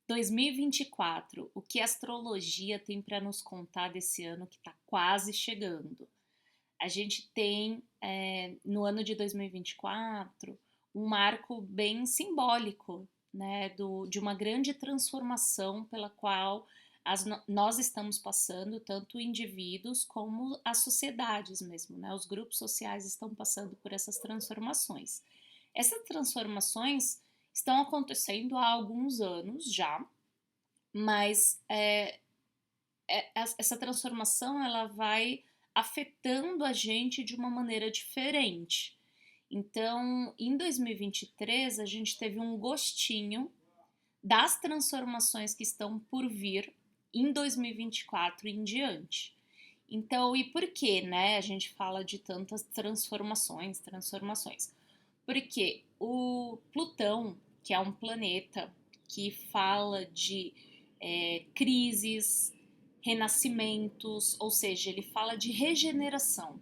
2024, o que a astrologia tem para nos contar desse ano que está quase chegando? A gente tem, no ano de 2024, um marco bem simbólico, né, de uma grande transformação pela qual nós estamos passando, tanto indivíduos como as sociedades mesmo, né, os grupos sociais estão passando por essas transformações. Essas transformações estão acontecendo há alguns anos já, mas essa transformação ela vai afetando a gente de uma maneira diferente. Então, em 2023, a gente teve um gostinho das transformações que estão por vir em 2024 em diante. Então, e por que, né? A gente fala de tantas transformações. Porque o Plutão, que é um planeta que fala de crises, renascimentos, ou seja, ele fala de regeneração,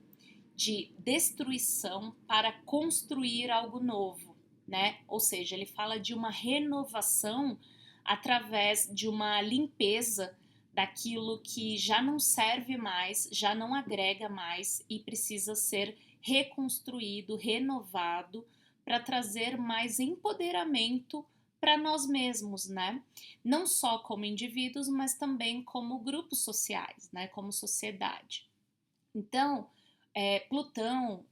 de destruição para construir algo novo, né? Ou seja, ele fala de uma renovação através de uma limpeza daquilo que já não serve mais, já não agrega mais e precisa ser reconstruído, renovado para trazer mais empoderamento para nós mesmos, né? Não só como indivíduos, mas também como grupos sociais, né? Como sociedade. Então, Plutão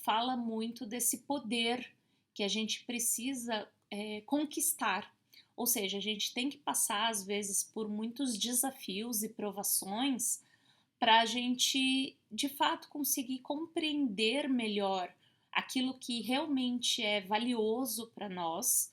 fala muito desse poder que a gente precisa conquistar. Ou seja, a gente tem que passar, às vezes, por muitos desafios e provações para a gente, de fato, conseguir compreender melhor aquilo que realmente é valioso para nós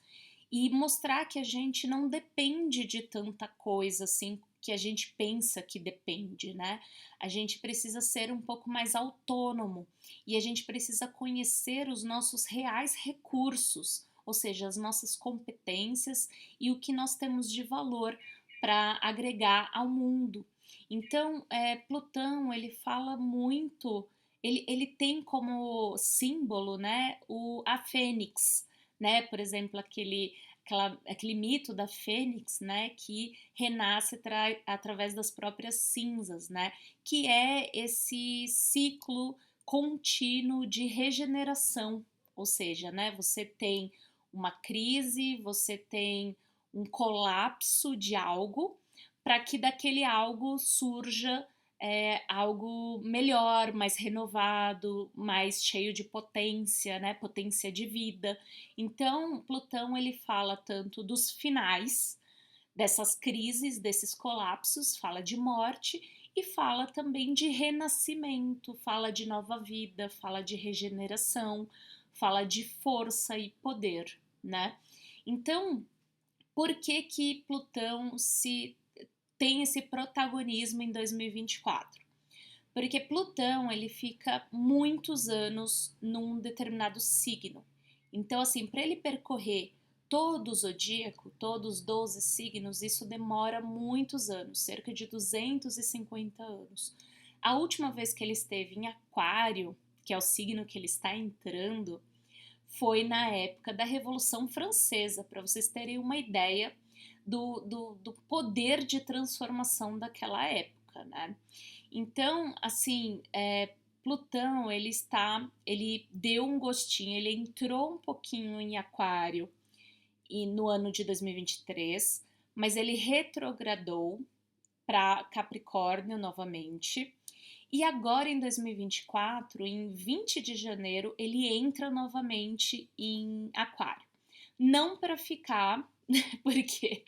e mostrar que a gente não depende de tanta coisa assim que a gente pensa que depende, né? A gente precisa ser um pouco mais autônomo e a gente precisa conhecer os nossos reais recursos, ou seja, as nossas competências e o que nós temos de valor para agregar ao mundo. Então, Plutão, ele fala muito, ele tem como símbolo, né, a fênix, né, por exemplo, aquele mito da fênix, né, que renasce através das próprias cinzas, né, que é esse ciclo contínuo de regeneração, ou seja, né, você tem uma crise, você tem um colapso de algo, para que daquele algo surja algo melhor, mais renovado, mais cheio de potência, né? Potência de vida. Então, Plutão ele fala tanto dos finais dessas crises, desses colapsos, fala de morte e fala também de renascimento, fala de nova vida, fala de regeneração, fala de força e poder, né? Então, por que que Plutão se tem esse protagonismo em 2024? Porque Plutão ele fica muitos anos num determinado signo. Então, assim, para ele percorrer todo o zodíaco, todos os 12 signos, isso demora muitos anos, cerca de 250 anos. A última vez que ele esteve em Aquário, que é o signo que ele está entrando, foi na época da Revolução Francesa, para vocês terem uma ideia do poder de transformação daquela época, né? Então, assim, Plutão, ele deu um gostinho, ele entrou um pouquinho em Aquário e no ano de 2023, mas ele retrogradou para Capricórnio novamente. E agora em 2024, em 20 de janeiro, ele entra novamente em Aquário. Não para ficar, porque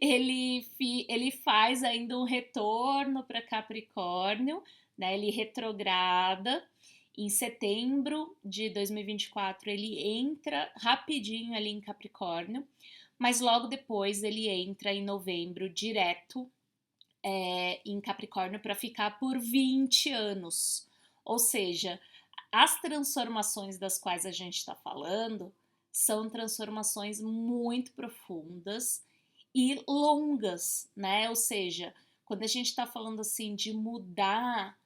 ele faz ainda um retorno para Capricórnio, né? Ele retrograda. Em setembro de 2024, ele entra rapidinho ali em Capricórnio, mas logo depois ele entra em novembro direto em Capricórnio para ficar por 20 anos. Ou seja, as transformações das quais a gente está falando são transformações muito profundas e longas, né? Ou seja, quando a gente está falando assim de mudar,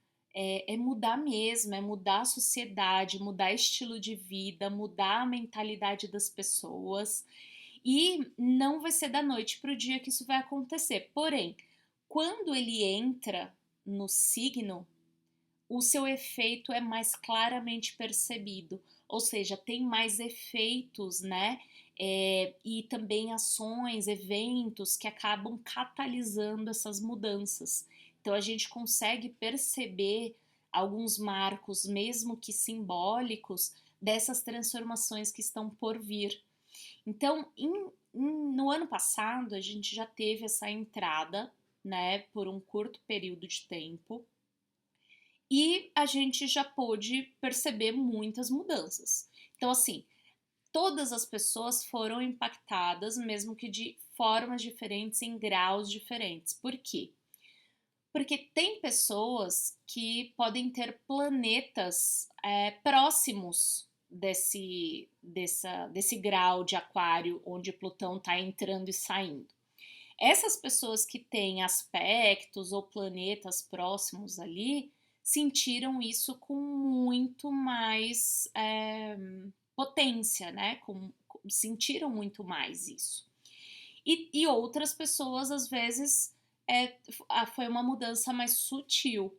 mudar mesmo, é mudar a sociedade, mudar estilo de vida, mudar a mentalidade das pessoas. E não vai ser da noite para o dia que isso vai acontecer. Porém, quando ele entra no signo, o seu efeito é mais claramente percebido, ou seja, tem mais efeitos, né? E também ações, eventos que acabam catalisando essas mudanças. Então a gente consegue perceber alguns marcos, mesmo que simbólicos, dessas transformações que estão por vir. Então, no ano passado, a gente já teve essa entrada, né, por um curto período de tempo, e a gente já pôde perceber muitas mudanças. Então, assim, todas as pessoas foram impactadas, mesmo que de formas diferentes, em graus diferentes. Por quê? Porque tem pessoas que podem ter planetas próximos desse grau de aquário onde Plutão está entrando e saindo. Essas pessoas que têm aspectos ou planetas próximos ali sentiram isso com muito mais potência, né? Sentiram muito mais isso. E outras pessoas, às vezes, foi uma mudança mais sutil.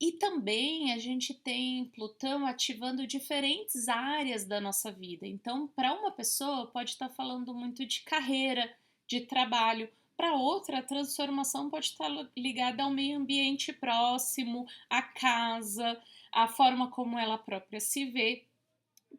E também a gente tem Plutão ativando diferentes áreas da nossa vida. Então, para uma pessoa, pode estar falando muito de carreira, de trabalho. Para outra, a transformação pode estar ligada ao meio ambiente próximo, à casa, à forma como ela própria se vê.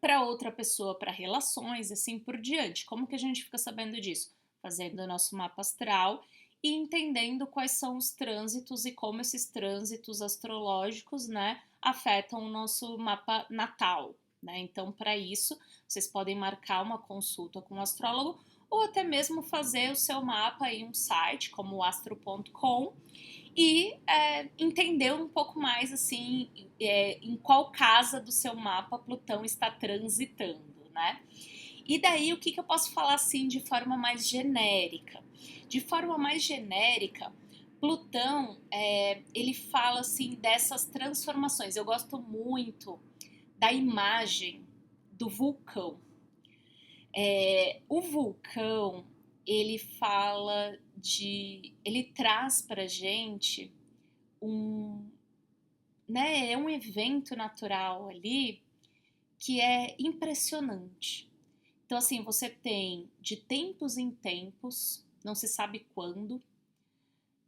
Para outra pessoa, para relações, assim por diante. Como que a gente fica sabendo disso? Fazendo o nosso mapa astral e entendendo quais são os trânsitos e como esses trânsitos astrológicos, né, afetam o nosso mapa natal, né? Então, para isso, vocês podem marcar uma consulta com um astrólogo ou até mesmo fazer o seu mapa em um site como o astro.com e entender um pouco mais assim em qual casa do seu mapa Plutão está transitando, né? E daí o que eu posso falar assim de forma mais genérica? De forma mais genérica, Plutão ele fala assim dessas transformações. Eu gosto muito da imagem do vulcão. O vulcão ele fala ele traz para gente é um evento natural ali que é impressionante. Então, assim, você tem de tempos em tempos, não se sabe quando,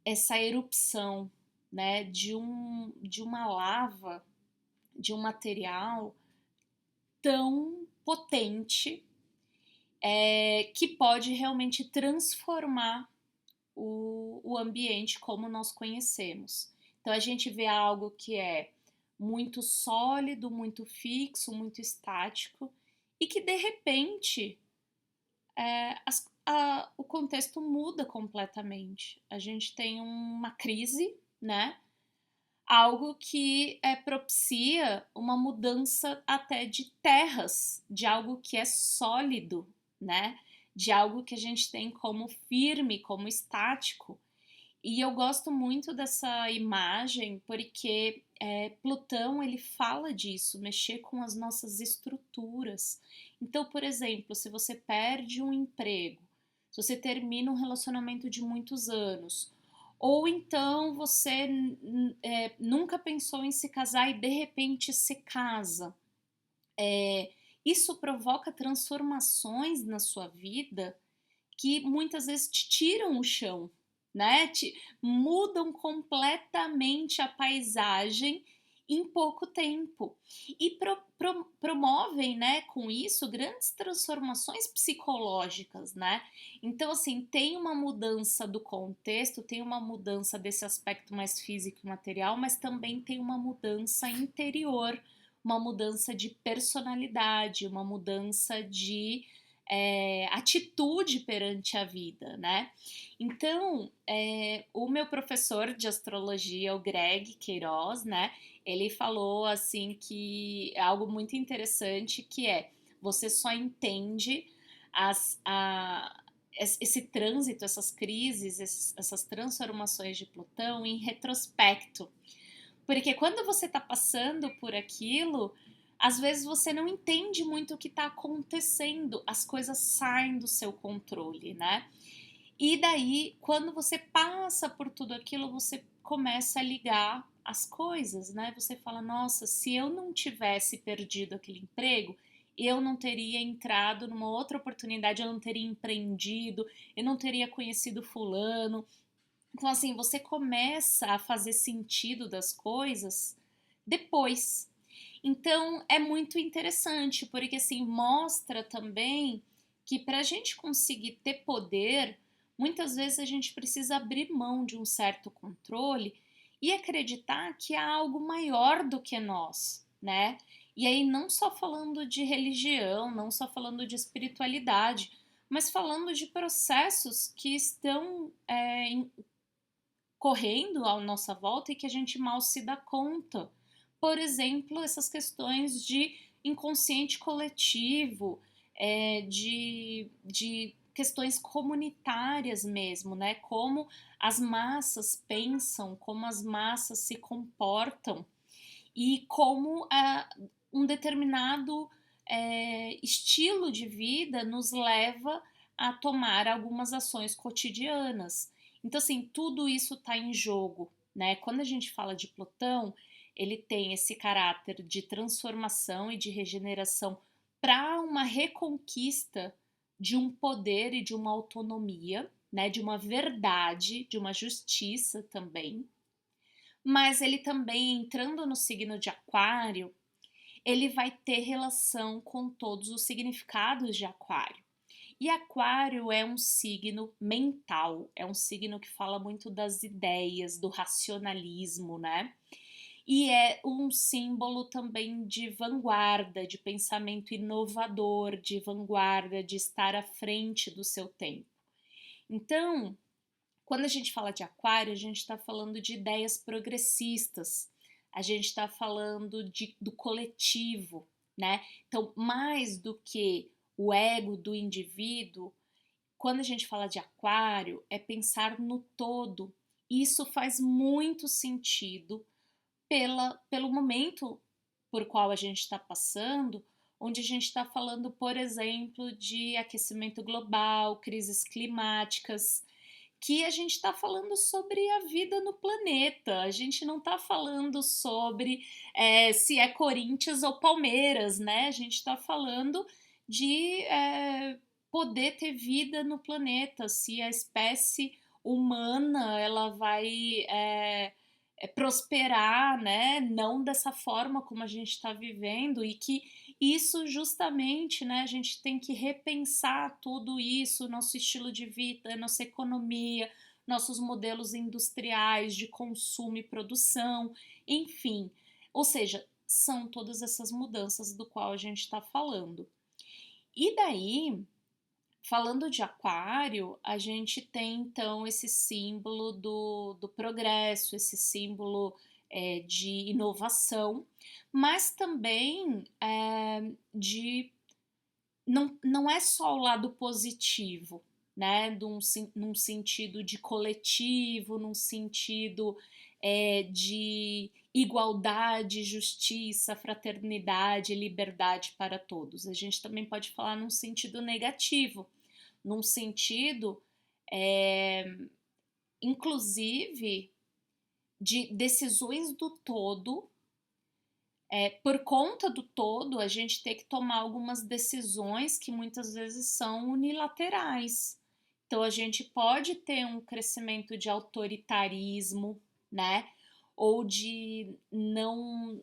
essa erupção, né, de uma lava, de um material tão potente que pode realmente transformar o ambiente como nós conhecemos. Então a gente vê algo que é muito sólido, muito fixo, muito estático e que de repente o contexto muda completamente. A gente tem uma crise, né? Algo que propicia uma mudança até de terras, de algo que é sólido, né? De algo que a gente tem como firme, como estático. E eu gosto muito dessa imagem porque Plutão ele fala disso, mexer com as nossas estruturas. Então, por exemplo, se você perde um emprego, se você termina um relacionamento de muitos anos, ou então você nunca pensou em se casar e de repente se casa, isso provoca transformações na sua vida que muitas vezes te tiram o chão, né? Mudam completamente a paisagem em pouco tempo e promovem, né, com isso grandes transformações psicológicas, né? Então, assim, tem uma mudança do contexto, tem uma mudança desse aspecto mais físico e material, mas também tem uma mudança interior, uma mudança de personalidade, uma mudança de atitude perante a vida, né? Então, o meu professor de astrologia, o Greg Queiroz, né? Ele falou assim que é algo muito interessante que você só entende esse trânsito, essas crises, essas transformações de Plutão em retrospecto. Porque quando você está passando por aquilo, às vezes você não entende muito o que está acontecendo, as coisas saem do seu controle, né? E daí, quando você passa por tudo aquilo, você começa a ligar as coisas, né? Você fala, nossa, se eu não tivesse perdido aquele emprego, eu não teria entrado numa outra oportunidade, eu não teria empreendido, eu não teria conhecido fulano. Então, assim, você começa a fazer sentido das coisas depois. Então, é muito interessante, porque assim, mostra também que para a gente conseguir ter poder, muitas vezes a gente precisa abrir mão de um certo controle e acreditar que há algo maior do que nós, né? E aí, não só falando de religião, não só falando de espiritualidade, mas falando de processos que estão correndo à nossa volta e que a gente mal se dá conta. Por exemplo, essas questões de inconsciente coletivo, de questões comunitárias mesmo, né? Como as massas pensam, como as massas se comportam e como um determinado estilo de vida nos leva a tomar algumas ações cotidianas. Então, assim, tudo isso está em jogo, né? Quando a gente fala de Plutão, ele tem esse caráter de transformação e de regeneração para uma reconquista de um poder e de uma autonomia, né? De uma verdade, de uma justiça também. Mas ele também, entrando no signo de Aquário, ele vai ter relação com todos os significados de Aquário. E Aquário é um signo mental, é um signo que fala muito das ideias, do racionalismo, né? E é um símbolo também de vanguarda, de pensamento inovador, de vanguarda, de estar à frente do seu tempo. Então, quando a gente fala de Aquário, a gente está falando de ideias progressistas, a gente está falando do coletivo, né? Então, mais do que o ego do indivíduo, quando a gente fala de Aquário, é pensar no todo. Isso faz muito sentido pelo momento por qual a gente está passando, onde a gente está falando, por exemplo, de aquecimento global, crises climáticas, que a gente está falando sobre a vida no planeta. A gente não está falando sobre se é Corinthians ou Palmeiras, né? A gente está falando de poder ter vida no planeta, se a espécie humana ela vai prosperar, né? Não dessa forma como a gente está vivendo e que isso justamente, né? A gente tem que repensar tudo isso, nosso estilo de vida, nossa economia, nossos modelos industriais de consumo e produção, enfim. Ou seja, são todas essas mudanças do qual a gente está falando. E daí, falando de Aquário, a gente tem então esse símbolo do progresso, esse símbolo de inovação, mas também de. Não é só o lado positivo, né? Num sentido de coletivo, num sentido de igualdade, justiça, fraternidade, liberdade para todos. A gente também pode falar num sentido negativo, num sentido, inclusive, de decisões do todo. Por conta do todo, a gente tem que tomar algumas decisões que muitas vezes são unilaterais. Então, a gente pode ter um crescimento de autoritarismo, né? Ou de não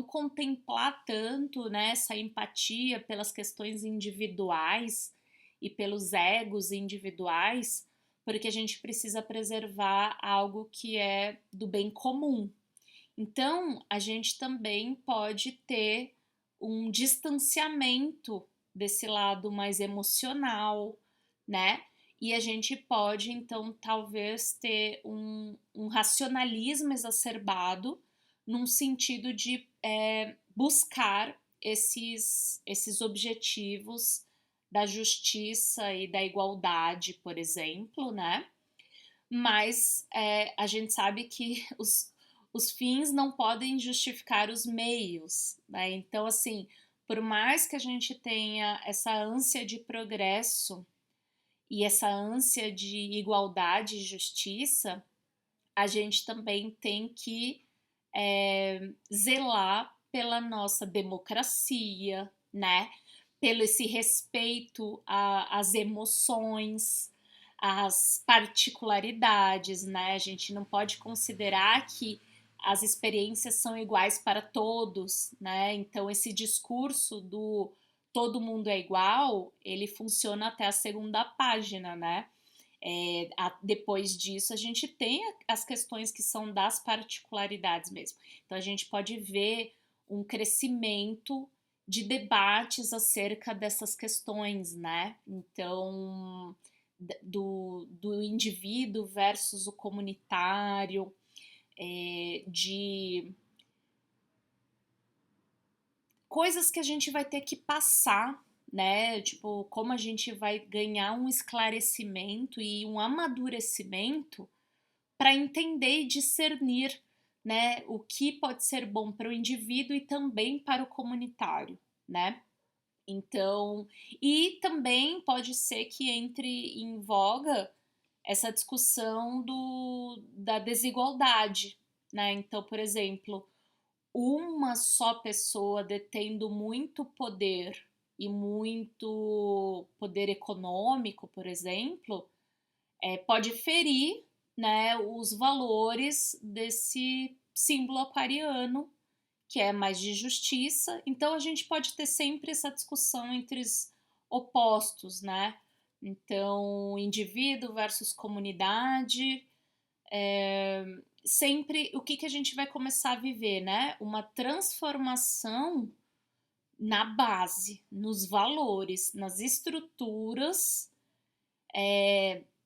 contemplar tanto, né, essa empatia pelas questões individuais e pelos egos individuais, porque a gente precisa preservar algo que é do bem comum. Então, a gente também pode ter um distanciamento desse lado mais emocional, né? E a gente pode, então, talvez ter um racionalismo exacerbado num sentido de buscar esses objetivos da justiça e da igualdade, por exemplo, né? Mas a gente sabe que os fins não podem justificar os meios, né? Então, assim, por mais que a gente tenha essa ânsia de progresso e essa ânsia de igualdade e justiça, a gente também tem que zelar pela nossa democracia, né? Pelo esse respeito às emoções, às particularidades, né? A gente não pode considerar que as experiências são iguais para todos, né? Então esse discurso do todo mundo é igual, ele funciona até a segunda página, né? Depois disso, a gente tem as questões que são das particularidades mesmo. Então, a gente pode ver um crescimento de debates acerca dessas questões, né? Então, do indivíduo versus o comunitário, de coisas que a gente vai ter que passar, né? Tipo, como a gente vai ganhar um esclarecimento e um amadurecimento para entender e discernir, né, o que pode ser bom para o indivíduo e também para o comunitário, né? Então, e também pode ser que entre em voga essa discussão da desigualdade, né? Então, por exemplo, uma só pessoa detendo muito poder e muito poder econômico, por exemplo, pode ferir, né, os valores desse símbolo aquariano, que é mais de justiça. Então a gente pode ter sempre essa discussão entre os opostos, né? Então, indivíduo versus comunidade, sempre o que a gente vai começar a viver, né? Uma transformação na base, nos valores, nas estruturas,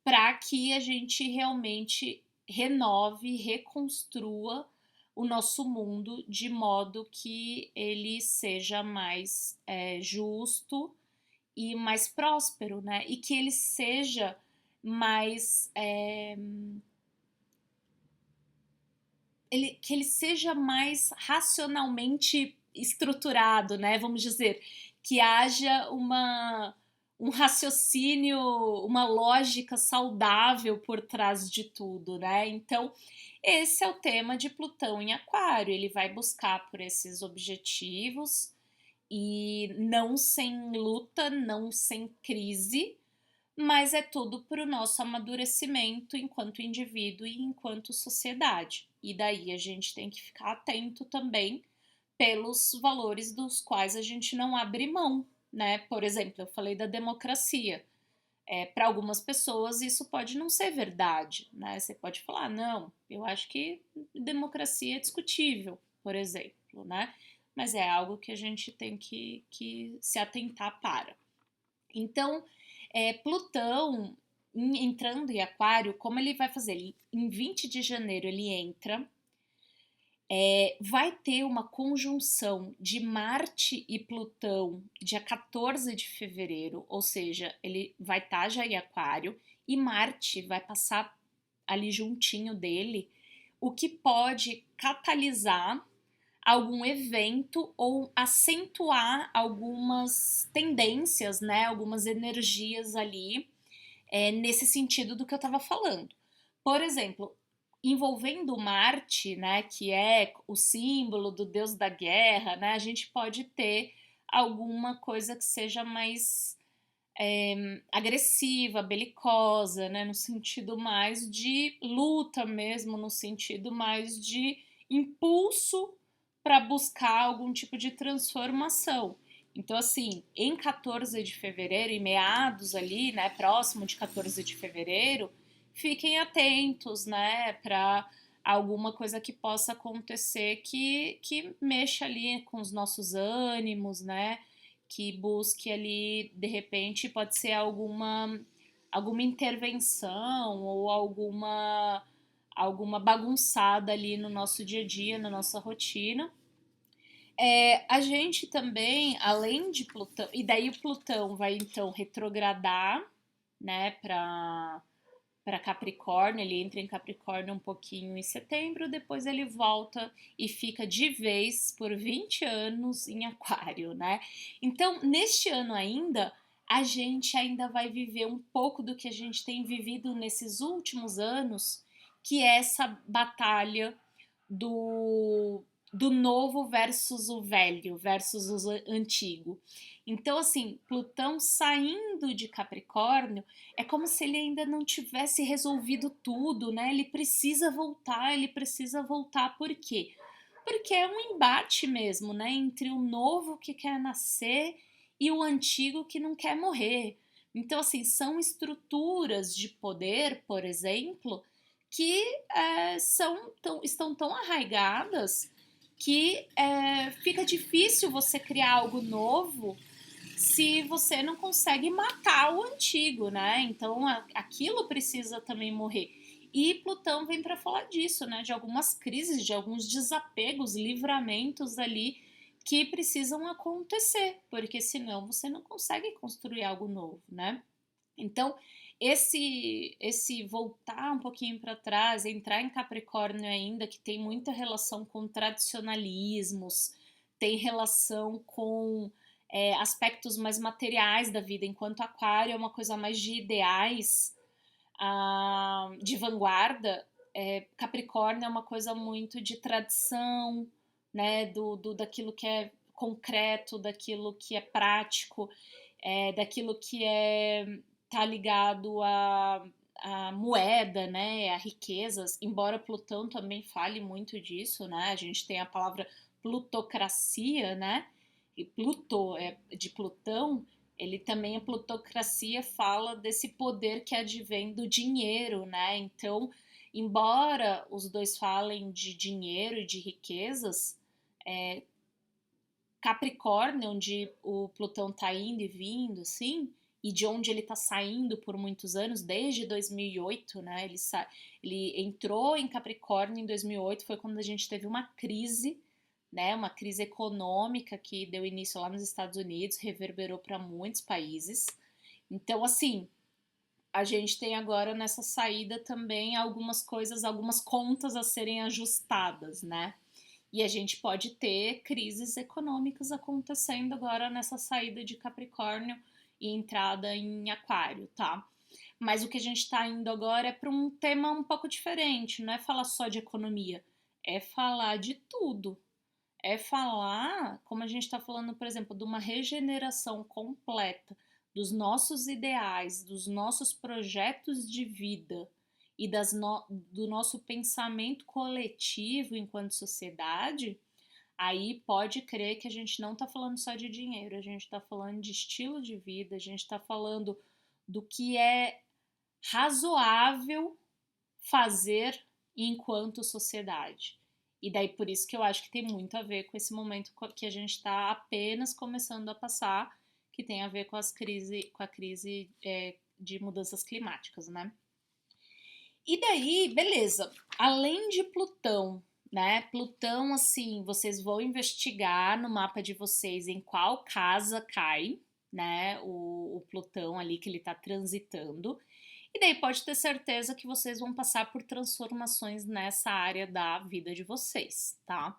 para que a gente realmente renove, reconstrua o nosso mundo de modo que ele seja mais justo e mais próspero, né? E que ele seja mais que ele seja mais racionalmente estruturado, né? Vamos dizer, que haja um raciocínio, uma lógica saudável por trás de tudo, né? Então, esse é o tema de Plutão em Aquário. Ele vai buscar por esses objetivos e não sem luta, não sem crise, mas é tudo para o nosso amadurecimento enquanto indivíduo e enquanto sociedade. E daí a gente tem que ficar atento também pelos valores dos quais a gente não abre mão, né? Por exemplo, eu falei da democracia. Para algumas pessoas isso pode não ser verdade, né? Você pode falar, não, eu acho que democracia é discutível, por exemplo, né? Mas é algo que a gente tem que se atentar para. Então, Plutão entrando em Aquário, como ele vai fazer? Em 20 de janeiro ele entra, vai ter uma conjunção de Marte e Plutão dia 14 de fevereiro, ou seja, ele vai estar já em Aquário e Marte vai passar ali juntinho dele, o que pode catalisar algum evento ou acentuar algumas tendências, né, algumas energias ali, nesse sentido do que eu estava falando. Por exemplo, envolvendo Marte, né, que é o símbolo do deus da guerra, né, a gente pode ter alguma coisa que seja mais agressiva, belicosa, né, no sentido mais de luta mesmo, no sentido mais de impulso para buscar algum tipo de transformação. Então, assim, em 14 de fevereiro, em meados ali, né, próximo de 14 de fevereiro, fiquem atentos, né, para alguma coisa que possa acontecer que mexa ali com os nossos ânimos, né, que busque ali, de repente, pode ser alguma intervenção ou alguma bagunçada ali no nosso dia a dia, na nossa rotina. A gente também, além de Plutão, e daí o Plutão vai então retrogradar, né, para Capricórnio, ele entra em Capricórnio um pouquinho em setembro, depois ele volta e fica de vez por 20 anos em Aquário, né? Então, neste ano ainda, a gente ainda vai viver um pouco do que a gente tem vivido nesses últimos anos, que é essa batalha do novo versus o velho, versus o antigo. Então, assim, Plutão saindo de Capricórnio é como se ele ainda não tivesse resolvido tudo, né? Ele precisa voltar, por quê? Porque é um embate mesmo, né? Entre o novo que quer nascer e o antigo que não quer morrer. Então, assim, são estruturas de poder, por exemplo, que estão tão arraigadas que fica difícil você criar algo novo se você não consegue matar o antigo, né? Então aquilo precisa também morrer. E Plutão vem para falar disso, né? De algumas crises, de alguns desapegos, livramentos ali que precisam acontecer, porque senão você não consegue construir algo novo, né? Então, esse voltar um pouquinho para trás, entrar em Capricórnio ainda, que tem muita relação com tradicionalismos, tem relação com aspectos mais materiais da vida, enquanto Aquário é uma coisa mais de ideais, de vanguarda, Capricórnio é uma coisa muito de tradição, né, daquilo que é concreto, daquilo que é prático, daquilo que tá ligado a moeda, né, a riquezas, embora Plutão também fale muito disso, né, a gente tem a palavra plutocracia, né, e Pluto é de Plutão, ele também, a plutocracia fala desse poder que advém do dinheiro, né, então, embora os dois falem de dinheiro e de riquezas, Capricórnio, onde o Plutão tá indo e vindo, assim, e de onde ele tá saindo por muitos anos, desde 2008, né? Ele entrou em Capricórnio em 2008, foi quando a gente teve uma crise, né? Uma crise econômica que deu início lá nos Estados Unidos, reverberou para muitos países. Então, assim, a gente tem agora nessa saída também algumas coisas, algumas contas a serem ajustadas, né? E a gente pode ter crises econômicas acontecendo agora nessa saída de Capricórnio e entrada em Aquário, tá? Mas o que a gente está indo agora é para um tema um pouco diferente, não é falar só de economia, é falar de tudo. É falar, como a gente está falando, por exemplo, de uma regeneração completa dos nossos ideais, dos nossos projetos de vida e do nosso pensamento coletivo enquanto sociedade, aí pode crer que a gente não está falando só de dinheiro, a gente está falando de estilo de vida, a gente está falando do que é razoável fazer enquanto sociedade. E daí por isso que eu acho que tem muito a ver com esse momento que a gente está apenas começando a passar, que tem a ver com a crise de mudanças climáticas, né? E daí, beleza. Além de Plutão, né? Plutão, assim, vocês vão investigar no mapa de vocês em qual casa cai, né? O Plutão ali que ele tá transitando. E daí pode ter certeza que vocês vão passar por transformações nessa área da vida de vocês, tá?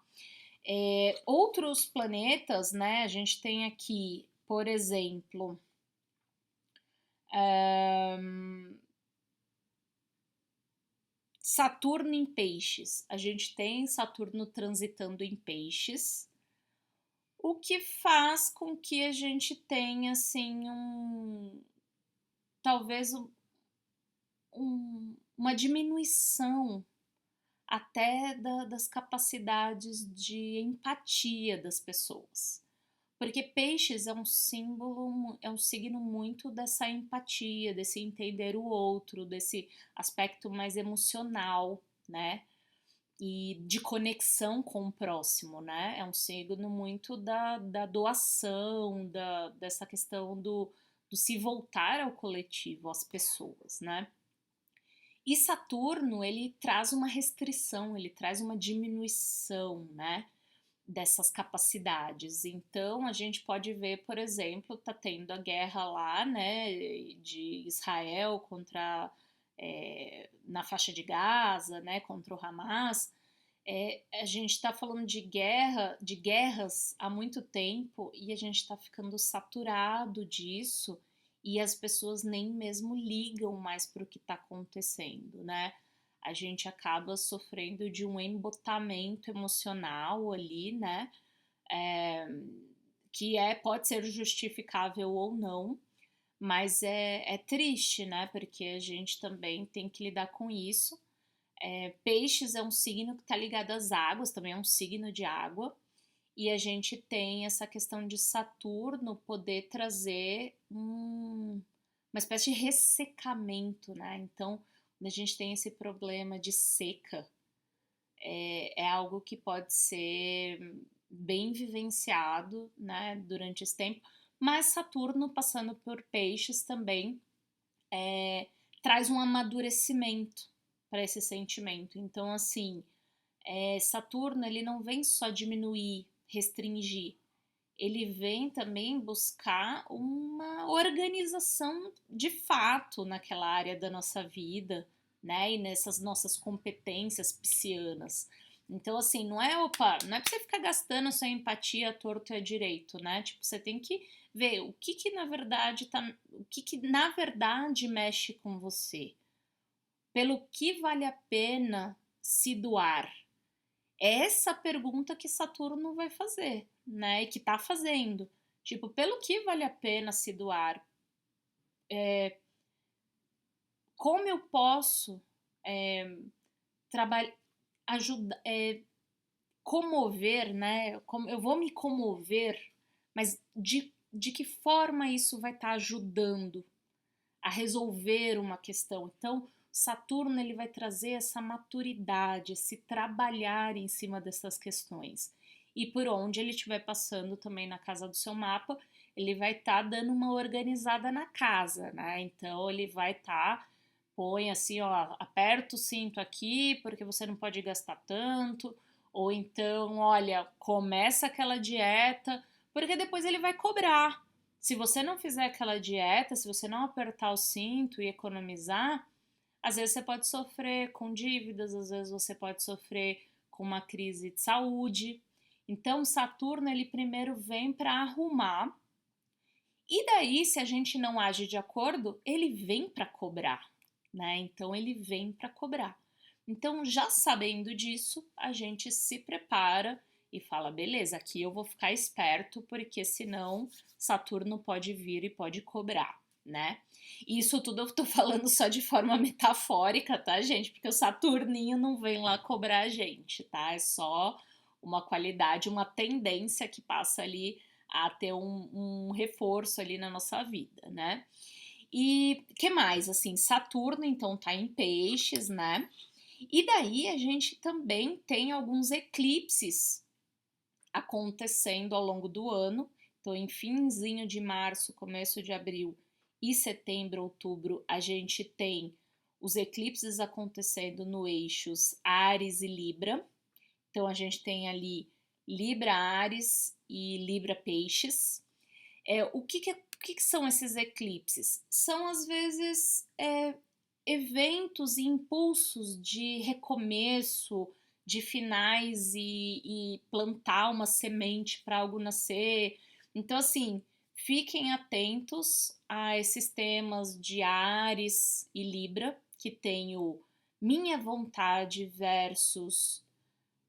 Outros planetas, né? A gente tem aqui, por exemplo, Saturno em Peixes. A gente tem Saturno transitando em Peixes, o que faz com que a gente tenha, assim, talvez uma diminuição até das capacidades de empatia das pessoas. Porque peixes é um símbolo, é um signo muito dessa empatia, desse entender o outro, desse aspecto mais emocional, né? E de conexão com o próximo, né? É um signo muito da doação, dessa questão do se voltar ao coletivo, às pessoas, né? E Saturno, ele traz uma restrição, ele traz uma diminuição, né, dessas capacidades. Então, a gente pode ver, por exemplo, tá tendo a guerra lá, né, de Israel contra na faixa de Gaza, né, contra o Hamas. A gente está falando de guerras há muito tempo e a gente está ficando saturado disso e as pessoas nem mesmo ligam mais para o que está acontecendo, né? A gente acaba sofrendo de um embotamento emocional ali, né? É, que pode ser justificável ou não, mas é triste, né? Porque a gente também tem que lidar com isso. Peixes é um signo que está ligado às águas, também é um signo de água, e a gente tem essa questão de Saturno poder trazer uma espécie de ressecamento, né? Então, quando a gente tem esse problema de seca, é algo que pode ser bem vivenciado, né, durante esse tempo, mas Saturno passando por peixes também traz um amadurecimento para esse sentimento. Então, assim, Saturno ele não vem só diminuir, restringir, ele vem também buscar uma organização de fato naquela área da nossa vida, né? E nessas nossas competências piscianas. Então, assim, não é, opa, não é pra você ficar gastando sua empatia à torto e à direito, né? Tipo, você tem que ver o que na verdade mexe com você. Pelo que vale a pena se doar? É essa pergunta que Saturno vai fazer, né? E que tá fazendo. Tipo, pelo que vale a pena se doar? Como eu posso trabalhar, ajudar, comover, né? Como eu vou me comover, mas de que forma isso vai estar ajudando a resolver uma questão? Então, Saturno ele vai trazer essa maturidade, esse trabalhar em cima dessas questões. E por onde ele estiver passando também na casa do seu mapa, ele vai estar dando uma organizada na casa, né? Então ele vai estar, põe assim, ó, aperta o cinto aqui porque você não pode gastar tanto, ou então, olha, começa aquela dieta, porque depois ele vai cobrar. Se você não fizer aquela dieta, se você não apertar o cinto e economizar, às vezes você pode sofrer com dívidas, às vezes você pode sofrer com uma crise de saúde. Então, Saturno, ele primeiro vem para arrumar, e daí, se a gente não age de acordo, ele vem para cobrar, né? Então, ele vem para cobrar. Então, já sabendo disso, a gente se prepara e fala: beleza, aqui eu vou ficar esperto, porque senão Saturno pode vir e pode cobrar, né? E isso tudo eu tô falando só de forma metafórica, tá, gente? Porque o Saturninho não vem lá cobrar a gente, tá? É só uma qualidade, uma tendência que passa ali a ter um reforço ali na nossa vida, né? E que mais? Assim, Saturno então tá em peixes, né? E daí a gente também tem alguns eclipses acontecendo ao longo do ano. Então, em finzinho de março, começo de abril e setembro, outubro, a gente tem os eclipses acontecendo no eixos Áries e Libra. Então, a gente tem ali Libra Áries e Libra Peixes. O que são esses eclipses? São, às vezes, eventos e impulsos de recomeço, de finais e plantar uma semente para algo nascer. Então, assim, fiquem atentos a esses temas de Áries e Libra, que tem o minha vontade versus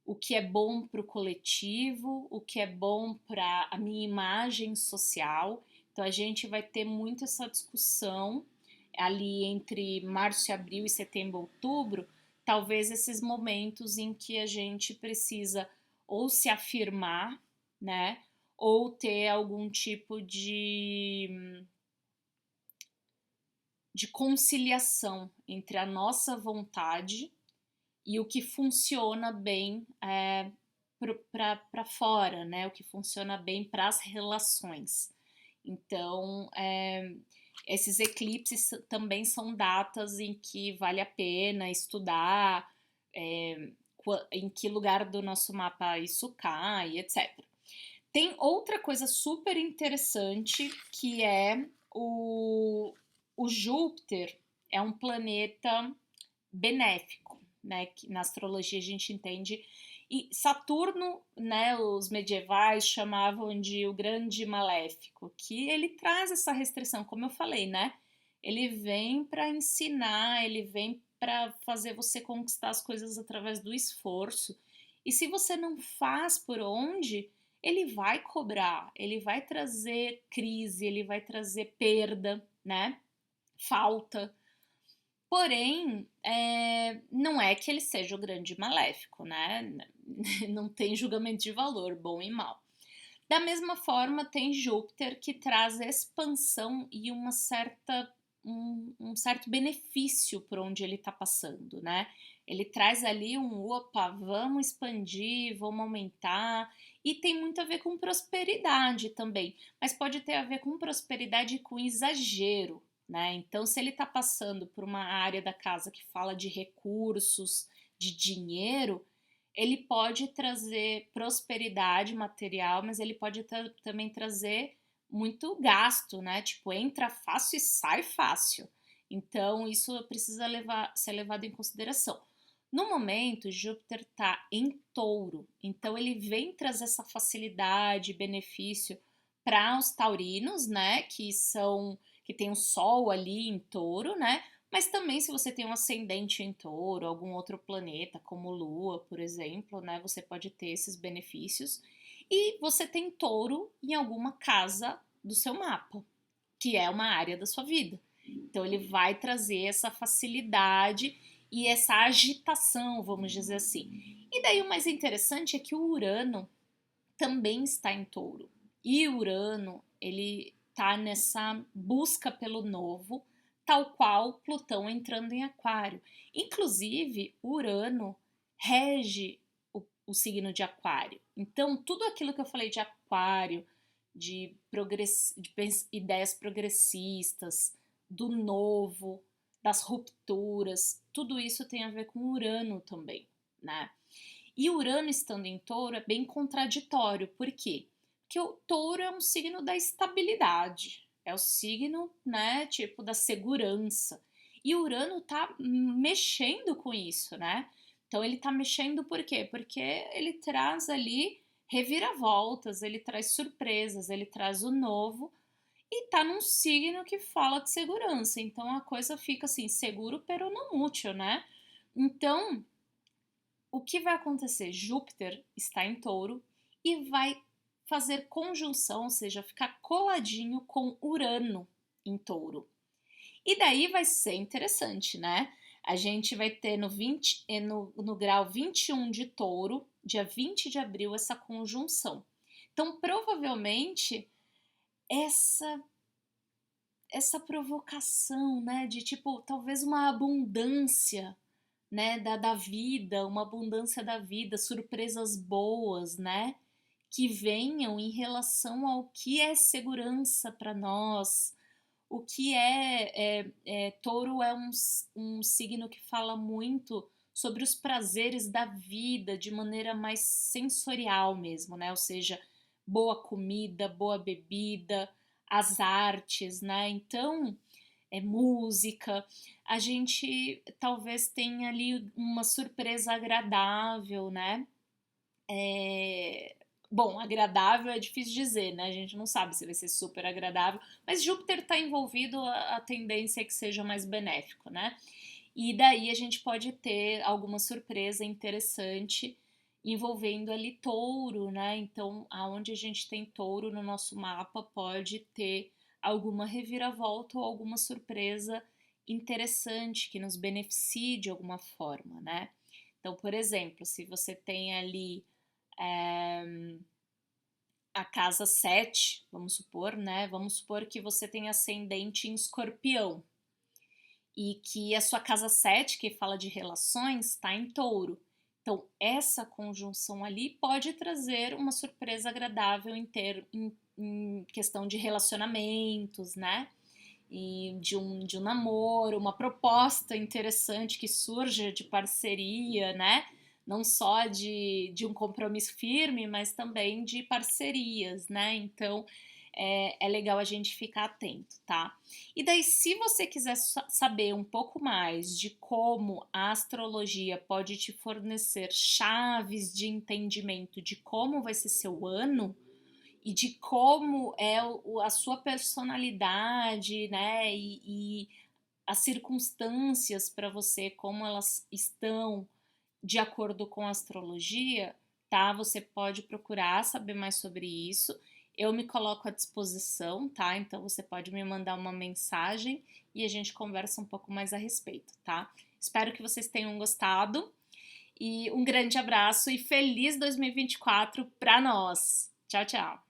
o que é bom para o coletivo, o que é bom para a minha imagem social. Então a gente vai ter muito essa discussão ali entre março, abril e setembro, outubro, talvez esses momentos em que a gente precisa ou se afirmar, né, ou ter algum tipo de conciliação entre a nossa vontade e o que funciona bem para fora, né? O que funciona bem para as relações. Então, esses eclipses também são datas em que vale a pena estudar em que lugar do nosso mapa isso cai, etc. Tem outra coisa super interessante que é o Júpiter é um planeta benéfico, né? Que na astrologia a gente entende. E Saturno, né, os medievais chamavam de o grande maléfico, que ele traz essa restrição, como eu falei, né? Ele vem para ensinar, ele vem para fazer você conquistar as coisas através do esforço. E se você não faz por onde, ele vai cobrar, ele vai trazer crise, ele vai trazer perda, né? Falta. Porém, não é que ele seja o grande maléfico, né? Não tem julgamento de valor, bom e mal. Da mesma forma, tem Júpiter que traz expansão e um certo benefício por onde ele está passando, né? Ele traz ali opa, vamos expandir, vamos aumentar, e tem muito a ver com prosperidade também, mas pode ter a ver com prosperidade com exagero, né? Então, se ele está passando por uma área da casa que fala de recursos, de dinheiro, ele pode trazer prosperidade material, mas ele pode também trazer muito gasto, né? Tipo, entra fácil e sai fácil. Então, isso precisa ser levado em consideração. No momento, Júpiter está em touro, então ele vem trazer essa facilidade, benefício para os taurinos, né? Que tem o Sol ali em touro, né? Mas também se você tem um ascendente em touro, algum outro planeta, como Lua, por exemplo, né, você pode ter esses benefícios. E você tem touro em alguma casa do seu mapa, que é uma área da sua vida. Então ele vai trazer essa facilidade e essa agitação, vamos dizer assim. E daí o mais interessante é que o Urano também está em touro. E o Urano, ele está nessa busca pelo novo, tal qual Plutão entrando em Aquário. Inclusive, Urano rege o signo de Aquário. Então, tudo aquilo que eu falei de Aquário, de ideias progressistas, do novo, das rupturas, tudo isso tem a ver com Urano também, né? E Urano estando em touro é bem contraditório. Por quê? Porque o touro é um signo da estabilidade. É o signo, né, tipo, da segurança. E Urano tá mexendo com isso, né? Então ele tá mexendo por quê? Porque ele traz ali reviravoltas, ele traz surpresas, ele traz o novo e tá num signo que fala de segurança. Então a coisa fica assim, seguro, pero não útil, né? Então, o que vai acontecer? Júpiter está em touro e vai fazer conjunção, ou seja, ficar coladinho com Urano em touro. E daí vai ser interessante, né? A gente vai ter no grau 21 de touro, dia 20 de abril, essa conjunção. Então, provavelmente, essa essa provocação, né, de tipo, talvez uma abundância, né, da vida, uma abundância da vida, surpresas boas, né, que venham em relação ao que é segurança para nós, o que touro é um signo que fala muito sobre os prazeres da vida de maneira mais sensorial mesmo, né, ou seja, boa comida, boa bebida, as artes, né, então música, a gente talvez tenha ali uma surpresa agradável, né? Bom, agradável é difícil dizer, né? A gente não sabe se vai ser super agradável, mas Júpiter está envolvido, a tendência é que seja mais benéfico, né? E daí a gente pode ter alguma surpresa interessante envolvendo ali touro, né? Então, aonde a gente tem touro no nosso mapa, pode ter alguma reviravolta ou alguma surpresa interessante que nos beneficie de alguma forma, né? Então, por exemplo, se você tem ali a casa 7, vamos supor, né? Vamos supor que você tem ascendente em Escorpião e que a sua casa 7, que fala de relações, está em touro. Então, essa conjunção ali pode trazer uma surpresa agradável em questão de relacionamentos, né? E de um namoro, uma proposta interessante que surge de parceria, né? Não só de um compromisso firme, mas também de parcerias, né? Então, é legal a gente ficar atento, tá? E daí, se você quiser saber um pouco mais de como a astrologia pode te fornecer chaves de entendimento de como vai ser seu ano e de como é a sua personalidade, né? E as circunstâncias para você, como elas estão de acordo com a astrologia, tá? Você pode procurar saber mais sobre isso. Eu me coloco à disposição, tá? Então você pode me mandar uma mensagem e a gente conversa um pouco mais a respeito, tá? Espero que vocês tenham gostado e um grande abraço e feliz 2024 para nós. Tchau, tchau.